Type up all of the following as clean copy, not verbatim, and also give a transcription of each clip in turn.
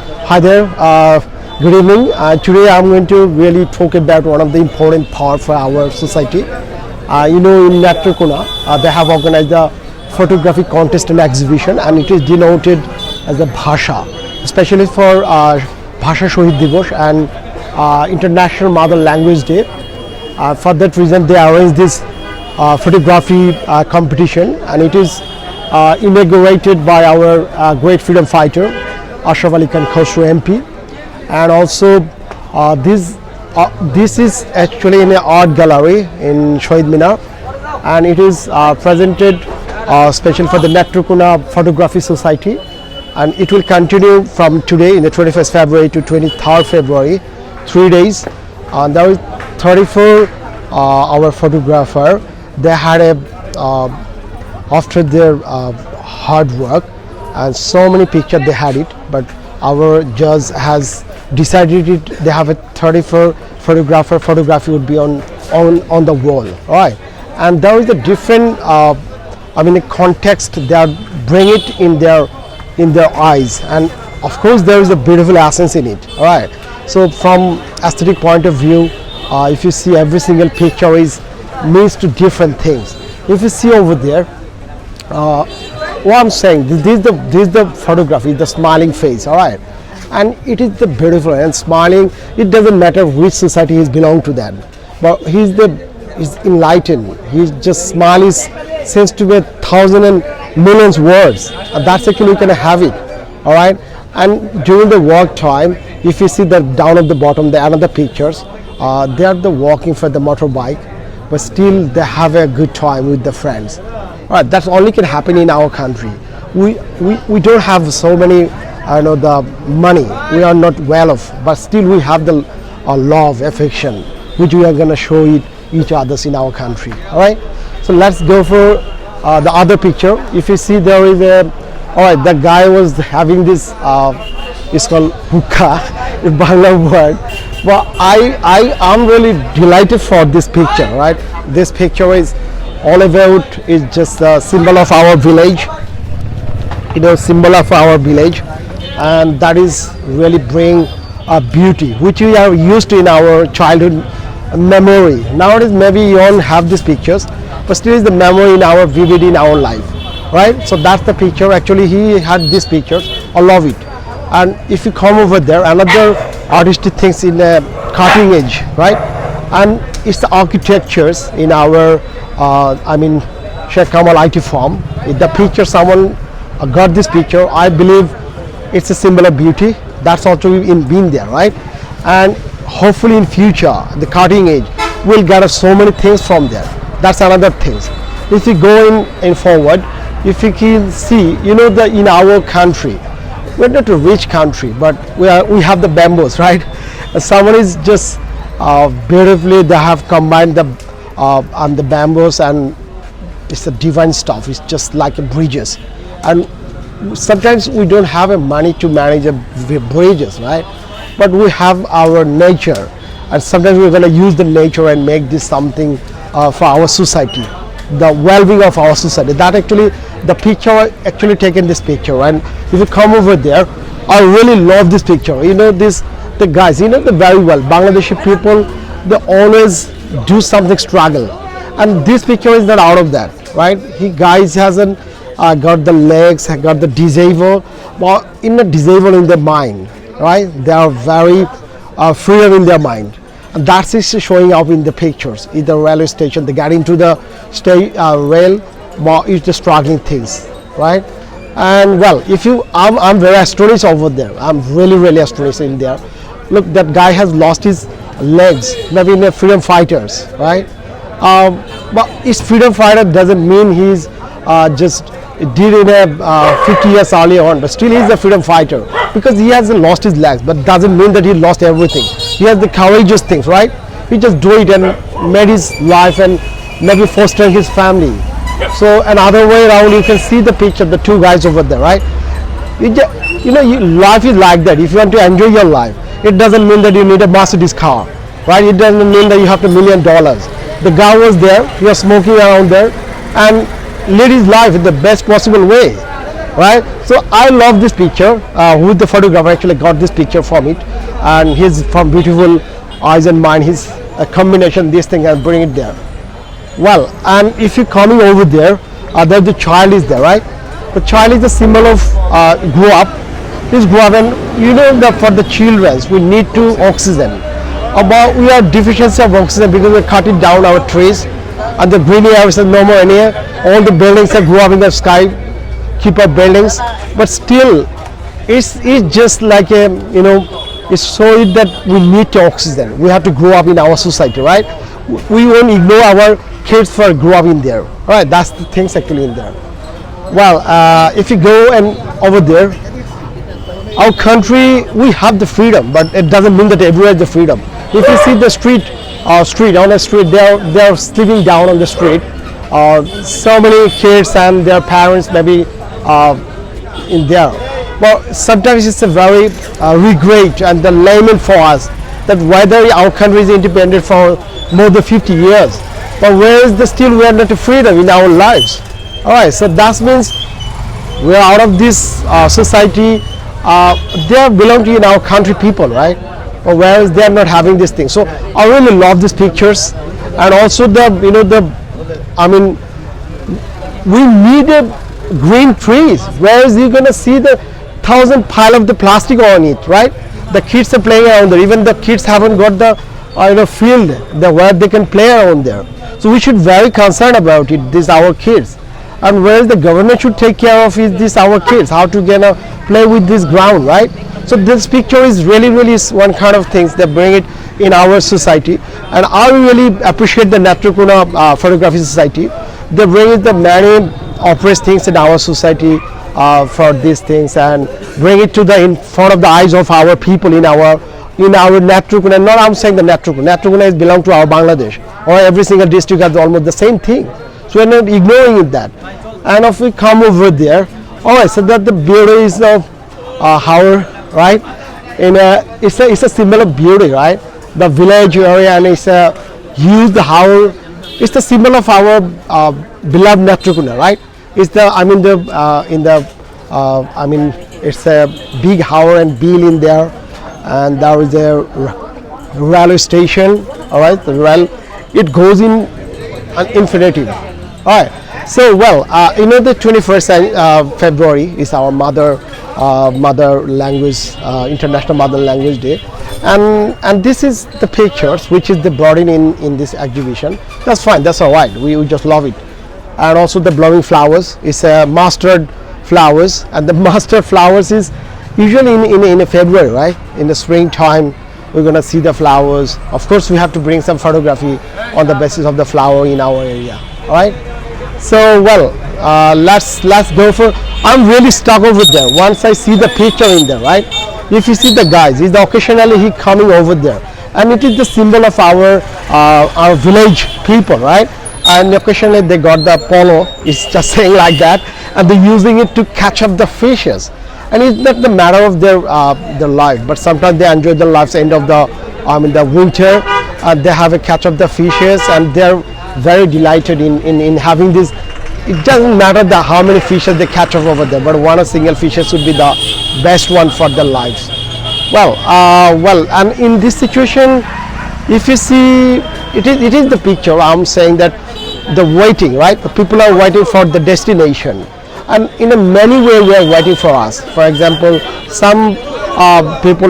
Hi there. Good evening. Today I'm going to really talk about one of the important part for our society. In Netrokona, they have organized a photography contest and exhibition, and it is denoted as the Bhasha, especially for Bhasha Shohid Divos and International Mother Language Day. For that reason, they arranged this photography competition, and it is inaugurated by our great freedom fighter Ashraf Ali Khan Khosrow MP, and also this is actually in an art gallery in Shohid Minar, and it is presented special for the Netrokona Photography Society, and it will continue from today in the 21st February to 23rd February, 3 days. And there is 34 our photographer. They had after their hard work and so many pictures they had it, but our judge has decided it. They have a 34 photographer. Photography would be on the wall, right? And there is a different a context. They bring it in their eyes, and of course there is a beautiful essence in it, all right? So from aesthetic point of view, if you see every single picture means to different things. If you see over there, what I'm saying, this is the photography, the smiling face, all right? And it is the beautiful and smiling. It doesn't matter which society he's belong to that, but he's enlightened. He's just smile is seems to be 1,000 and millions words. That's actually you can have it, all right? And during the work time, if you see the down at the bottom, the another pictures, they are the walking for the motorbike, but still they have a good time with the friends. All right, that's only can happen in our country. We don't have so many, the money. We are not well off, but still we have the love, affection, which we are gonna show each others in our country. All right, so let's go for the other picture. If you see, there is all right, the guy was having this. It's called hookah, in Bangla word. But I am really delighted for this picture, right? This picture is all about, is just a symbol of our village, symbol of our village, and that is really bring a beauty which we are used to in our childhood memory. Nowadays maybe you all have these pictures, but still is the memory in our vivid in our life, right? So that's the picture. Actually he had these pictures. I love it. And if you come over there, another artistic things in the cutting edge, right? And it's the architectures in our Sheikh Kamal IT farm. The picture, someone got this picture, I believe it's a symbol of beauty. That's also been there, right? And hopefully in future, the cutting edge will get so many things from there. That's another thing. If you go in forward, if you can see, that in our country, we're not a rich country, but we have the bamboos, right? Someone is just beautifully, they have combined the bamboos, and it's a divine stuff. It's just like a bridges, and sometimes we don't have a money to manage the bridges, right? But we have our nature, and sometimes we're going to use the nature and make this something for our society, the well-being of our society. That actually, the picture actually taken this picture, and if you come over there, I really love this picture. The guys, the very well Bangladeshi people, they always do something struggle, and this picture is not out of that, right? Guys hasn't got the legs, got the disabled, but in the disabled in their mind, right? They are very freer in their mind, and that is showing up in the pictures. In the railway station, they get into the rail, but it's the struggling things, right? And well, I'm very astonished over there. I'm really astonished in there. Look, that guy has lost his legs, maybe in the freedom fighters, right? But his freedom fighter doesn't mean he's just did in a 50 years earlier on, but still he's a freedom fighter because he has lost his legs, but doesn't mean that he lost everything. He has the courageous things, right? He just do it and made his life and maybe fostering his family. So another way around, you can see the picture, the two guys over there, right? Life is like that. If you want to enjoy your life, it doesn't mean that you need a Mercedes car, right? It doesn't mean that you have $1 million. The guy was there, he was smoking around there, and lived his life in the best possible way. right? So I love this picture. Who the photographer actually got this picture from it, and he's from beautiful eyes and mind. He's a combination this thing and bring it there. Well, and if you're coming over there, there the child is there, right? The child is the symbol of grow up. Please grow up, and you know that for the children we need to oxygen. About we are deficiency of oxygen because we're cutting down our trees, and the green areas are no more in here. All the buildings that grow up in the sky, keep up buildings, but still, it's just like a it's so that we need to oxygen. We have to grow up in our society, right? We won't ignore our kids for grow up in there, right? That's the things actually in there. Well, if you go and over there, our country, we have the freedom, but it doesn't mean that everywhere is the freedom. If you see the street on the street, they're sleeping down on the street. So many kids and their parents maybe in there. Well, sometimes it's a very regret and the lament for us that whether our country is independent for more than 50 years, but where is the still we are not freedom in our lives. All right, so that means we are out of this society. They belong to our country people, right? Or whereas they are not having this thing. So I really love these pictures, and also we need a green trees. Whereas you're gonna see the 1,000 pile of the plastic on it, right? The kids are playing around there. Even the kids haven't got the field where they can play around there. So we should very concerned about it. These our kids, and whereas the government should take care of is this our kids, how to play with this ground, right? So this picture is really one kind of things that bring it in our society, and I really appreciate the Netrokona Photography Society. They bring it the many oppressed things in our society for these things and bring it to the in front of the eyes of our people in our Netrokona. Not I'm saying the Netrokona is belong to our Bangladesh, or every single district has almost the same thing. So we're not ignoring that. And if we come over there, alright, so that the beauty is of our, right? It's a symbol of beauty, right? The village area, and it's a huge hour. It's the symbol of our beloved Netrokona, right? It's the it's a big hour and bill in there, and there is a railway station. All right, the rail it goes in an infinitive. All right. So the 21st February is our mother language, International Mother Language Day, and this is the pictures which is brought in this exhibition. That's fine. That's all right. We just love it. And also the blowing flowers is mustard flowers, and the mustard flowers is usually in February, right? In the springtime, we're gonna see the flowers. Of course, we have to bring some photography on the basis of the flower in our area. All right. So let's go for. I'm really stuck over there. Once I see the picture in there, right? If you see the guys, occasionally he coming over there, and it is the symbol of our village people, right? And occasionally they got the polo. It's just saying like that, and they're using it to catch up the fishes. And it's not the matter of their life, but sometimes they enjoy their lives end of the winter. They have a catch up the fishes, and they're very delighted in having this. It doesn't matter how many fishes they catch up over there, but one single fish should be the best one for their lives. And in this situation, if you see, it is the picture. I'm saying that the waiting, right? The people are waiting for the destination, and in a many ways we are waiting for us. For example, some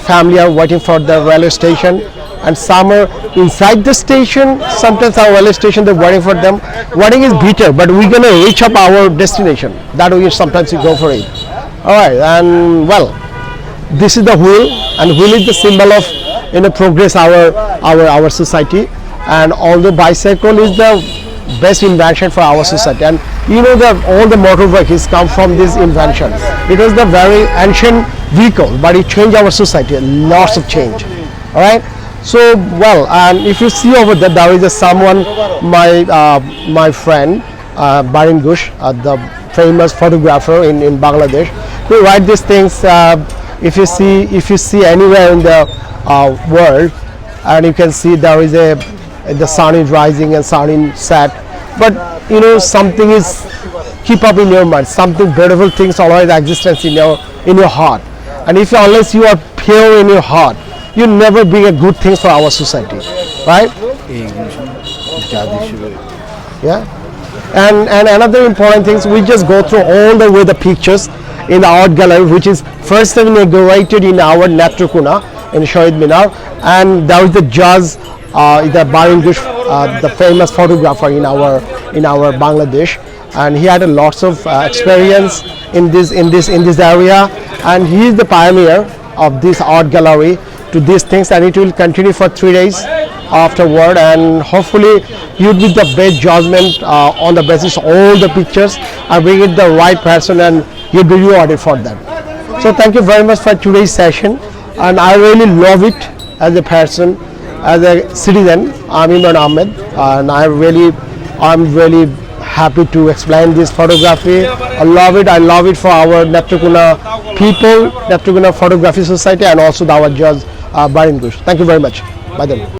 family are waiting for the railway station, and some are inside the station. Sometimes our railway station they're waiting for them. Waiting is bitter, but we're gonna reach up our destination. That way sometimes we go for it. All right, and this is the wheel, and wheel is the symbol of progress our society, and although bicycle is the best invention for our society, and all the motor vehicles come from this invention. It was the very ancient vehicle, but it changed our society, lots of change. All right. So and if you see over there, there is someone, my friend Barin Gush, the famous photographer in Bangladesh, who write these things. If you see anywhere in the world, and you can see there is the sun is rising and sun is set, but something is keep up in your mind. Something beautiful things always existence in your heart. And if unless you are pure in your heart, you never bring a good things for our society, right? Yeah. And another important things, we just go through all the way the pictures in the art gallery, which is first inaugurated in our Netrokona in Shohid Minar, and that was the judge, the Baringush, the famous photographer in our Bangladesh, and he had a lots of experience in this area, and he is the pioneer of this art gallery to these things, and it will continue for 3 days afterward, and hopefully you give the best judgment on the basis of all the pictures and bring it the right person, and you'll be rewarded for that. So thank you very much for today's session, and I really love it as a person, as a citizen. I'm Imran Ahmed, and I'm really happy to explain this photography. I love it for our Netrokona people, Netrokona Photography Society, and also our judge Baringush. Thank you very much. Bye then.